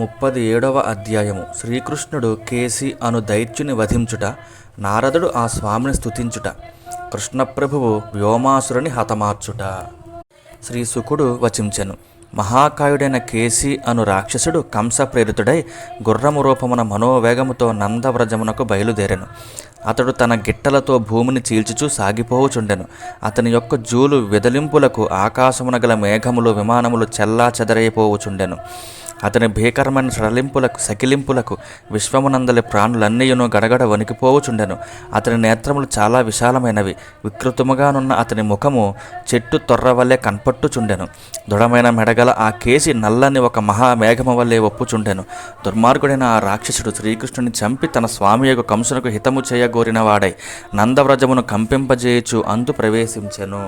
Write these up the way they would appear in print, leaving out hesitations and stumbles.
37వ అధ్యాయము. శ్రీకృష్ణుడు కేసి అను దైత్యుని వధించుట, నారదుడు ఆ స్వామిని స్తుతించుట, కృష్ణప్రభువు వ్యోమాసురుని హతమార్చుట. శ్రీ శుకుడు వచించెను. మహాకాయుడైన కేసి అను రాక్షసుడు కంస ప్రేరితుడై గుర్రము రూపమున మనోవేగముతో నందవ్రజమునకు బయలుదేరెను. అతడు తన గిట్టలతో భూమిని చీల్చుచూ సాగిపోవుచుండెను. అతని యొక్క జూలు వెదలింపులకు ఆకాశమున గల మేఘములు విమానములు చెల్లా చెదరైపోవుచుండెను. అతని భీకరమైన సకిలింపులకు విశ్వమునందలి ప్రాణులన్నీయును గడగడ వణికిపోవుచుండెను. అతని నేత్రములు చాలా విశాలమైనవి. వికృతముగానున్న అతని ముఖము చెట్టు తొర్ర వల్లే కన్పట్టుచుండెను. దృఢమైన మెడగల ఆ కేసి నల్లని ఒక మహామేఘము వల్లే ఒప్పుచుండెను. దుర్మార్గుడైన ఆ రాక్షసుడు శ్రీకృష్ణుని చంపి తన స్వామియగు కంసునకు హితము చేయగోరిన వాడై నందవ్రజమును కంపింపజేయుచు అందు ప్రవేశించెను.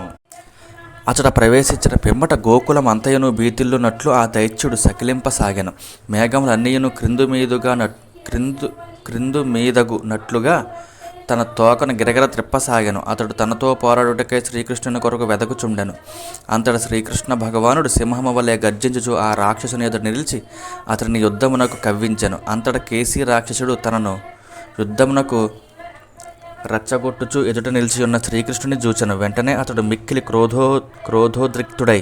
అతడ ప్రవేశించిన పిమ్మట గోకులం అంతయును బీతిల్లునట్లు ఆ దైత్యుడు సకిలింపసాగెను. మేఘములన్నీయును క్రిందు మీదగునట్లుగా తన తోకను గిరగిర త్రిప్పసాగెను. అతడు తనతో పోరాడుటకై శ్రీకృష్ణుని కొరకు వెదకుచుండెను. అంతట శ్రీకృష్ణ భగవానుడు సింహము వలె గర్జించుచు ఆ రాక్షసుని ఎదుట నిలిచి అతని యుద్ధమునకు కవ్వించెను. అంతట కేసీ రాక్షసుడు తనను యుద్ధమునకు రచ్చగొట్టుచు ఎదుట నిలిచియున్న శ్రీకృష్ణుని చూచెను. వెంటనే అతడు మిక్కిలి క్రోధోద్రిక్తుడై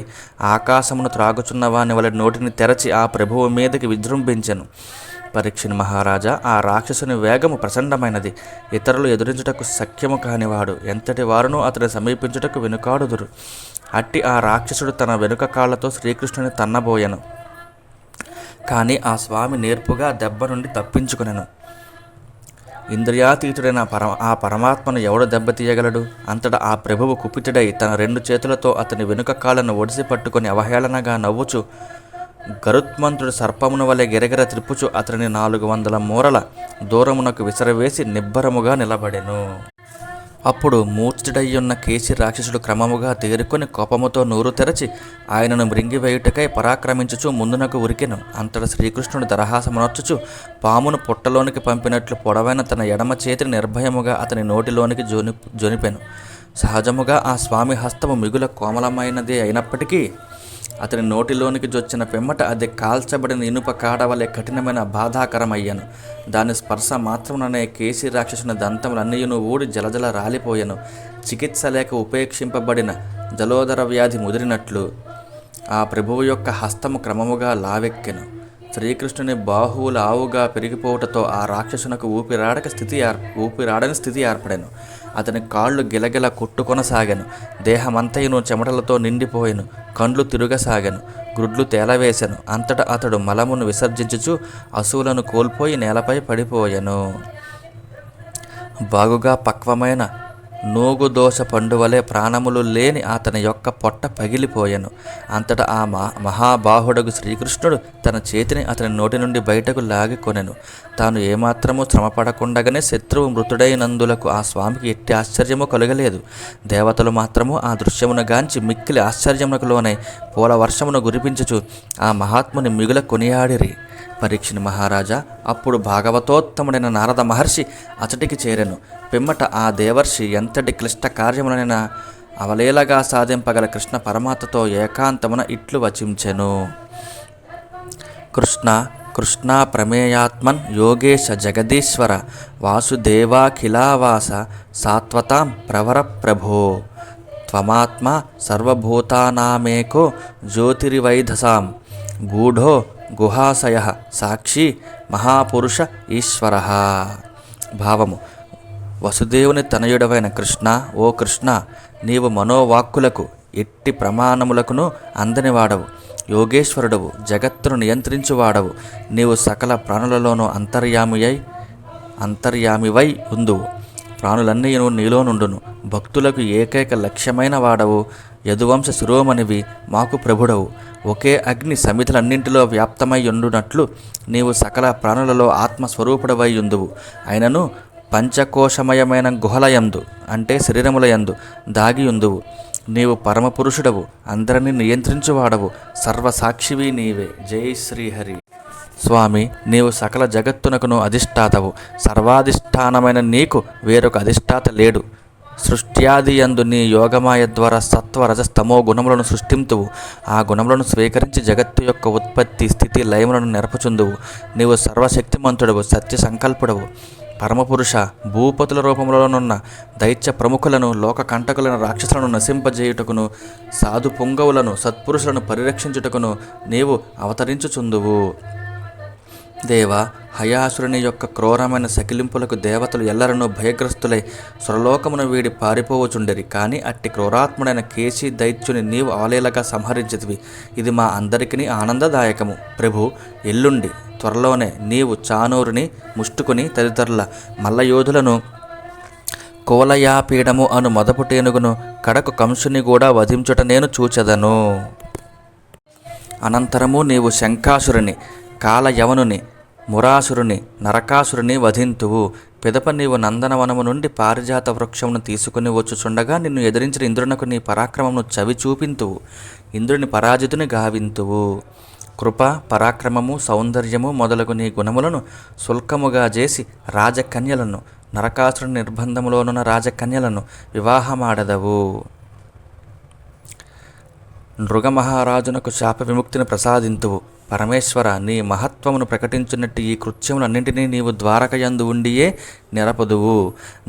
ఆకాశమును త్రాగుచున్న వాని వలె నోటిని తెరచి ఆ ప్రభువు మీదకి విజృంభించెను. పరీక్షిని మహారాజా, ఆ రాక్షసుని వేగము ప్రచండమైనది. ఇతరులు ఎదురించుటకు సఖ్యము కానివాడు. ఎంతటి వారునూ అతని సమీపించుటకు వెనుకాడుదురు. అట్టి ఆ రాక్షసుడు తన వెనుక కాళ్లతో శ్రీకృష్ణుని తన్నబోయెను. కానీ ఆ స్వామి నేర్పుగా దెబ్బ నుండి తప్పించుకొనెను. ఇంద్రియాతీతుడైన ఆ పరమాత్మను ఎవడు దెబ్బతీయగలడు? అంతటా ఆ ప్రభువు కుపితుడై తన 2 చేతులతో అతని వెనుక కాళ్ళను ఒడిసి పట్టుకొని అవహేళనగా నవ్వుచు గరుత్మంతుడు సర్పమును వలె గిరగిర త్రిప్పుచు అతని 400 మూరల దూరమునకు విసరవేసి నిబ్బరముగా నిలబడెను. అప్పుడు మూర్ఛితుడయ్యున్న కేసి రాక్షసుడు క్రమముగా తేరుకొని కోపముతో నోరు తెరచి ఆయనను మృంగివేయుటకై పరాక్రమించుచు ముందునకు ఉరికెను. అంతట శ్రీకృష్ణుడు దరహాసమునర్చుచు పామును పుట్టలోనికి పంపినట్లు పొడవైన తన ఎడమ చేతిని నిర్భయముగా అతని నోటిలోనికి జొనిపెను. సహజముగా ఆ స్వామి హస్తము మిగుల కోమలమైనదే అయినప్పటికీ అతని నోటిలోనికి జొచ్చిన పిమ్మట అది కాల్చబడిన ఇనుప కాడవలే కఠినమైన బాధాకరమయ్యను. దాని స్పర్శ మాత్రముననే కేసీ రాక్షసుని దంతములన్నీయును ఊడి జలజల రాలిపోయెను. చికిత్స లేక ఉపేక్షింపబడిన జలోదర వ్యాధి ముదిరినట్లు ఆ ప్రభువు యొక్క హస్తము క్రమముగా లావెక్కెను. శ్రీకృష్ణుని బాహువులు ఆవుగా పెరిగిపోవటతో ఆ రాక్షసునకు ఊపిరాడని స్థితి ఏర్పడెను. అతని కాళ్ళు గిలగిల కొట్టుకొనసాగాను. దేహమంతయును చెమటలతో నిండిపోయెను. కండ్లు తిరుగసాగాను. గ్రుడ్లు తేలవేశాను. అంతటా అతడు మలమును విసర్జించుచు అసువులను కోల్పోయి నేలపై పడిపోయెను. బాగుగా పక్వమైన నూగుదోష పండువలే ప్రాణములు లేని అతని యొక్క పొట్ట పగిలిపోయెను. అంతటా ఆ మహాబాహుడగు శ్రీకృష్ణుడు తన చేతిని అతని నోటి నుండి బయటకు లాగికొనెను. తాను ఏమాత్రము శ్రమపడకుండగానే శత్రువు మృతుడైనందులకు ఆ స్వామికి ఎట్టి ఆశ్చర్యము కలుగలేదు. దేవతలు మాత్రము ఆ దృశ్యమును గాంచి మిక్కిలి ఆశ్చర్యమునకు లోనై పూల వర్షమును గురిపించుచు ఆ మహాత్ముని మిగుల కొనియాడిరి. పరీక్షిని మహారాజా, అప్పుడు భాగవతోత్తముడైన నారద మహర్షి అచటికి చేరెను. పిమ్మట ఆ దేవర్షి ఎంతటి క్లిష్ట కార్యములనైనా అవలేలగా సాధింపగల కృష్ణ పరమాత్మతో ఏకాంతమున ఇట్లు వచించెను. కృష్ణ ప్రమేయాత్మన్ యోగేశ జగదీశ్వర వాసుదేవాఖిలావాస సాత్వతాం ప్రవర ప్రభో త్వమాత్మ సర్వభూతానామేకో జ్యోతిరివైధసాం గూఢో గుహాశయ సాక్షి మహాపురుష ఈశ్వర. భావము: వసుదేవుని తనయుడవైన కృష్ణ, ఓ కృష్ణ, నీవు మనోవాక్కులకు ఎట్టి ప్రమాణములకును అందని యోగేశ్వరుడవు, జగత్తును నియంత్రించువాడవు. నీవు సకల ప్రాణులలోనూ అంతర్యామివై ఉందువు. ప్రాణులన్నీయును నీలో నుండును. భక్తులకు ఏకైక లక్ష్యమైన వాడవు. యదువంశ శిరోమణివి, మాకు ప్రభుడవు. ఒకే అగ్ని సమిధులన్నింటిలో వ్యాప్తమై ఉండునట్లు నీవు సకల ప్రాణులలో ఆత్మస్వరూపుడవై ఉందువు. అయినను పంచకోశమయమైన గుహలయందు అంటే శరీరములయందు దాగి ఉందువు. నీవు పరమపురుషుడవు, అందరినీ నియంత్రించువాడవు, సర్వసాక్షివి నీవే. జై శ్రీహరి. స్వామి, నీవు సకల జగత్తునకును అధిష్టాతవు. సర్వాధిష్టానమైన నీకు వేరొక అధిష్టాత లేడు. సృష్ట్యాది యందు నీ యోగమాయ ద్వారా సత్వ రజస్తమో గుణములను సృష్టింతువు. ఆ గుణములను స్వీకరించి జగత్తు యొక్క ఉత్పత్తి స్థితి లయములను నెరపుచుందువు. నీవు సర్వశక్తిమంతుడవు, సత్య సంకల్పుడవు, పరమపురుష. భూపతుల రూపంలోనున్న దైత్య ప్రముఖులను, లోక కంటకులను, రాక్షసులను నశింపజేయుటకును, సాధు పుంగవులను, సత్పురుషులను పరిరక్షించుటకును నీవు అవతరించుచుందువు. దేవా, హయాసురుని యొక్క క్రూరమైన సకిలింపులకు దేవతలు ఎల్లరనూ భయగ్రస్తులై సురలోకమును వీడి పారిపోవచుండిరి. కానీ అట్టి క్రూరాత్ముడైన కేశీ దైత్యుని నీవు అవలీలగా సంహరించితివి. ఇది మా అందరికీ ఆనందదాయకము. ప్రభు, ఎల్లుండి త్వరలోనే నీవు చానూరుని, ముష్టుకుని తదితరుల మల్లయోధులను, కోలయాపీడము అను మొదపుటేనుగును, కడకు కంసుని కూడా వధించుట నేను చూచెదను. అనంతరము నీవు శంఖాసురుని, కాలయవనుని, మురాసురుని, నరకాసురుని వధింతువు. పిదప నీవు నందనవనము నుండి పారిజాత వృక్షమును తీసుకుని వచ్చుచుండగా నిన్ను ఎదిరించిన ఇంద్రునకు నీ పరాక్రమమును చవి చూపింతువు. ఇంద్రుని పరాజితుని గావింతువు. కృప, పరాక్రమము, సౌందర్యము మొదలగు నీ గుణములను శుల్కముగా చేసి రాజకన్యలను, నరకాసురుని నిర్బంధములోనున్న రాజకన్యలను వివాహమాడదవు. నృగమహారాజునకు శాప విముక్తిని ప్రసాదింతువు. పరమేశ్వర, నీ మహత్వమును ప్రకటించున్నట్టు ఈ కృత్యములన్నింటినీ నీవు ద్వారకయందు ఉండియే నిరపదువు.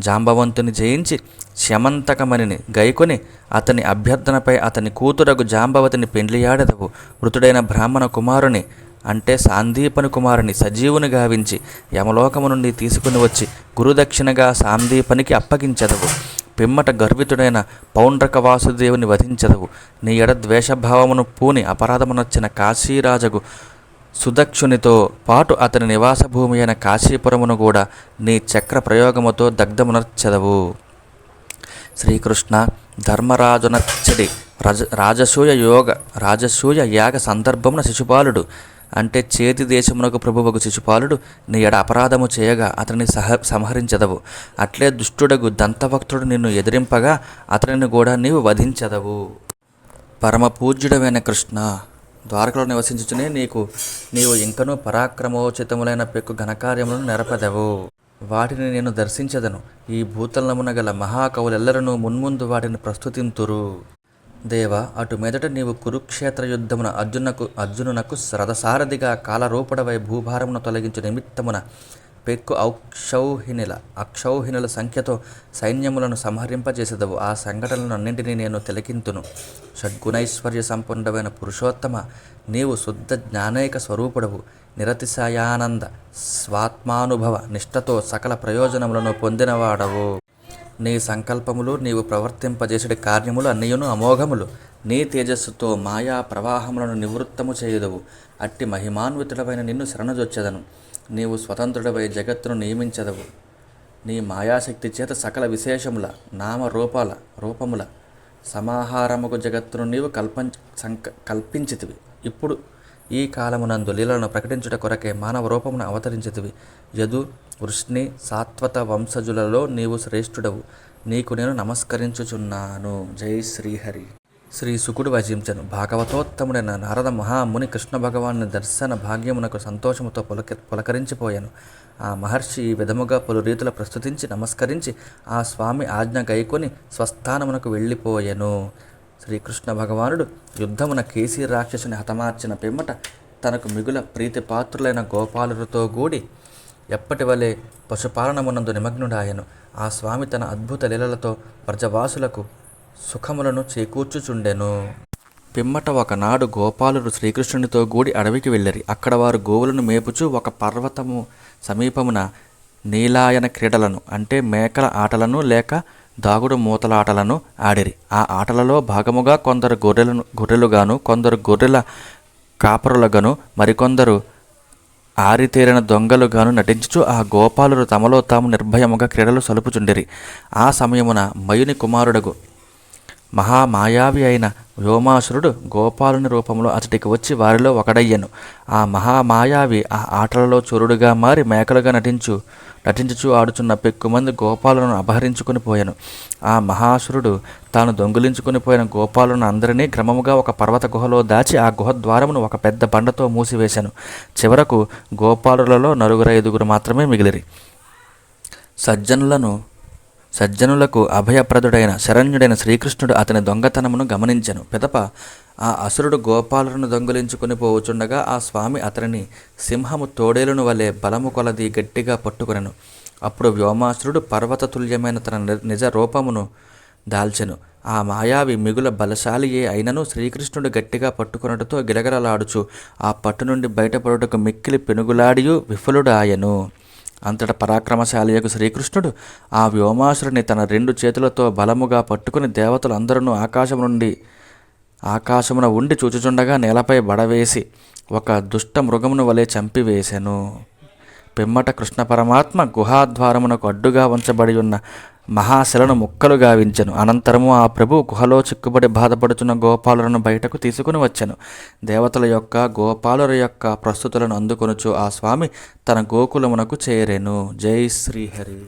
జాంబవంతుని జయించి శమంతకమణిని గైకొని అతని అభ్యర్థనపై అతని కూతురగు జాంబవతిని పెండ్లియాడదవు. మృతుడైన బ్రాహ్మణ కుమారుని, అంటే సాందీపని కుమారుని సజీవుని గావించి యమలోకము నుండి తీసుకుని వచ్చి గురుదక్షిణగా సాందీపనికి అప్పగించదవు. పిమ్మట గర్వితుడైన పౌండ్రక వాసుదేవుని వధించదవు. నీ ఎడ ద్వేషభావమును పూని అపరాధమునొచ్చిన కాశీరాజగు సుదక్షునితో పాటు అతని నివాస భూమి అయిన కాశీపురమును కూడా నీ చక్ర ప్రయోగముతో దగ్ధమునర్చెదవు. శ్రీకృష్ణ, ధర్మరాజునచ్చడి రాజసూయ యాగ సందర్భమున శిశుపాలుడు, అంటే చేతి దేశమునకు ప్రభువకు శిశుపాలుడు నీ ఎడ అపరాధము చేయగా అతనిని సంహరించదవు. అట్లే దుష్టుడగు దంతభక్తుడు నిన్ను ఎదిరింపగా అతనిని కూడా నీవు వధించదవు. పరమ పూజ్యుడమైన కృష్ణ, ద్వారకలో నివసించుచునే నీవు ఇంకనూ పరాక్రమోచితములైన పెక్కు ఘనకార్యములను నెరపదవు. వాటిని నేను దర్శించదను. ఈ భూతలమున గల మహాకవులెల్లరనూ మున్ముందు వాటిని ప్రస్తుతింతురు. దేవ, అటు మీదట నీవు కురుక్షేత్ర యుద్ధమున అర్జునునకు రథసారథిగా కాలరూపడవై భూభారమును తొలగించు నిమిత్తమున పెక్కు అక్షౌహిణుల సంఖ్యతో సైన్యములను సంహరింపజేసేదవు. ఆ సంఘటనలను అన్నింటినీ నేను తిలకింతును. షడ్గుణైశ్వర్య సంపన్నుడమైన పురుషోత్తమ, నీవు శుద్ధ జ్ఞానైక స్వరూపుడవు. నిరతిశయానంద స్వాత్మానుభవ నిష్ఠతో సకల ప్రయోజనములను పొందినవాడవు. నీ సంకల్పములు, నీవు ప్రవర్తింపజేసే కార్యములు అన్నియును అమోఘములు. నీ తేజస్సుతో మాయా ప్రవాహములను నివృత్తము చేయుదవు. అట్టి మహిమాన్వితుడవైన నిన్ను శరణజొచ్చెదను. నీవు స్వతంత్రుడవై జగత్తును నియమించదవు. నీ మాయాశక్తి చేత సకల విశేషముల రూపముల సమాహారముకు జగత్తును నీవు కల్పించితివి. ఇప్పుడు ఈ కాలమునందు లీలను ప్రకటించుట కొరకే మానవ రూపమును అవతరించితివి. యదు, వృష్ణి, సాత్వత వంశజులలో నీవు శ్రేష్ఠుడవు. నీకు నేను నమస్కరించుచున్నాను. జై శ్రీహరి. శ్రీ శుకుడు వచించను. భాగవతోత్తముడైన నారద మహాముని కృష్ణ భగవాను దర్శన భాగ్యమునకు సంతోషముతో పులకరించిపోయాను. ఆ మహర్షి ఈ విధముగా పలు రీతుల ప్రస్తుతించి నమస్కరించి ఆ స్వామి ఆజ్ఞ గైకొని స్వస్థానమునకు వెళ్ళిపోయెను. శ్రీకృష్ణ భగవానుడు యుద్ధమున కేసీ రాక్షసుని హతమార్చిన పిమ్మట తనకు మిగుల ప్రీతిపాత్రులైన గోపాలులతో కూడి ఎప్పటి వలె పశుపాలనమునందు నిమగ్నుడాయను. ఆ స్వామి తన అద్భుత లీలలతో వ్రజవాసులకు సుఖములను చేకూర్చుచుండెను. పిమ్మట ఒకనాడు గోపాలుడు శ్రీకృష్ణునితో కూడి అడవికి వెళ్ళిరి. అక్కడ వారు గోవులను మేపుచు ఒక పర్వతము సమీపమున నీలాయన క్రీడలను, అంటే మేకల ఆటలను లేక దాగుడు మూతలాటలను ఆడిరి. ఆ ఆటలలో భాగముగా కొందరు గొర్రెలుగాను, కొందరు గొర్రెల కాపరులుగాను, మరికొందరు ఆరితేరిన దొంగలుగాను నటించుచు ఆ గోపాలురు తమలో తాము నిర్భయముగా క్రీడలు సలుపుచుండిరి. ఆ సమయమున మయుని కుమారుడగు మహామాయావి అయిన వ్యోమాసురుడు గోపాలుని రూపంలో అతడికి వచ్చి వారిలో ఒకడయ్యను. ఆ మహామాయావి ఆ ఆటలలో చోరుడుగా మారి మేకలుగా నటించుచు ఆడుచున్న పెక్కుమంది గోపాలను అపహరించుకుని పోయాను. ఆ మహాసురుడు తాను దొంగిలించుకుని పోయిన గోపాలను అందరినీ క్రమముగా ఒక పర్వత గుహలో దాచి ఆ గుహ ద్వారమును ఒక పెద్ద బండతో మూసివేశాను. చివరకు గోపాలులలో 4-5 మాత్రమే మిగిలిరి. సజ్జనులకు అభయప్రదుడైన శరణ్యుడైన శ్రీకృష్ణుడు అతని దొంగతనమును గమనించెను. పిదప ఆ అసురుడు గోపాలులను దొంగిలించుకుని పోవుచుండగా ఆ స్వామి అతనిని సింహము తోడేలును వలె బలము కొలది గట్టిగా పట్టుకొనెను. అప్పుడు వ్యోమాసురుడు పర్వతతుల్యమైన తన నిజ రూపమును దాల్చెను. ఆ మాయావి మిగుల బలశాలియే అయినను శ్రీకృష్ణుడు గట్టిగా పట్టుకొనుటతో గిలగలలాడుచు ఆ పట్టు నుండి బయటపడుటకు మిక్కిలి పెనుగులాడియు విఫలుడాయెను. అంతట పరాక్రమశాలియకు శ్రీకృష్ణుడు ఆ వ్యోమాసురుని తన 2 చేతులతో బలముగా పట్టుకుని దేవతలందరూ ఆకాశమున ఉండి చూచుచుండగా నేలపై బడవేసి ఒక దుష్ట మృగమును వలె చంపివేశెను. పిమ్మట కృష్ణ పరమాత్మ గుహాద్వారమునకు అడ్డుగా ఉంచబడి ఉన్న మహాశిలను ముక్కలు గావించెను. అనంతరము ఆ ప్రభు గుహలో చిక్కుబడి బాధపడుచున్న గోపాలులను బయటకు తీసుకుని వచ్చెను. దేవతల యొక్క గోపాలుల యొక్క ప్రస్తుతులను అందుకొనుచు ఆ స్వామి తన గోకులమునకు చేరెను. జై శ్రీహరి.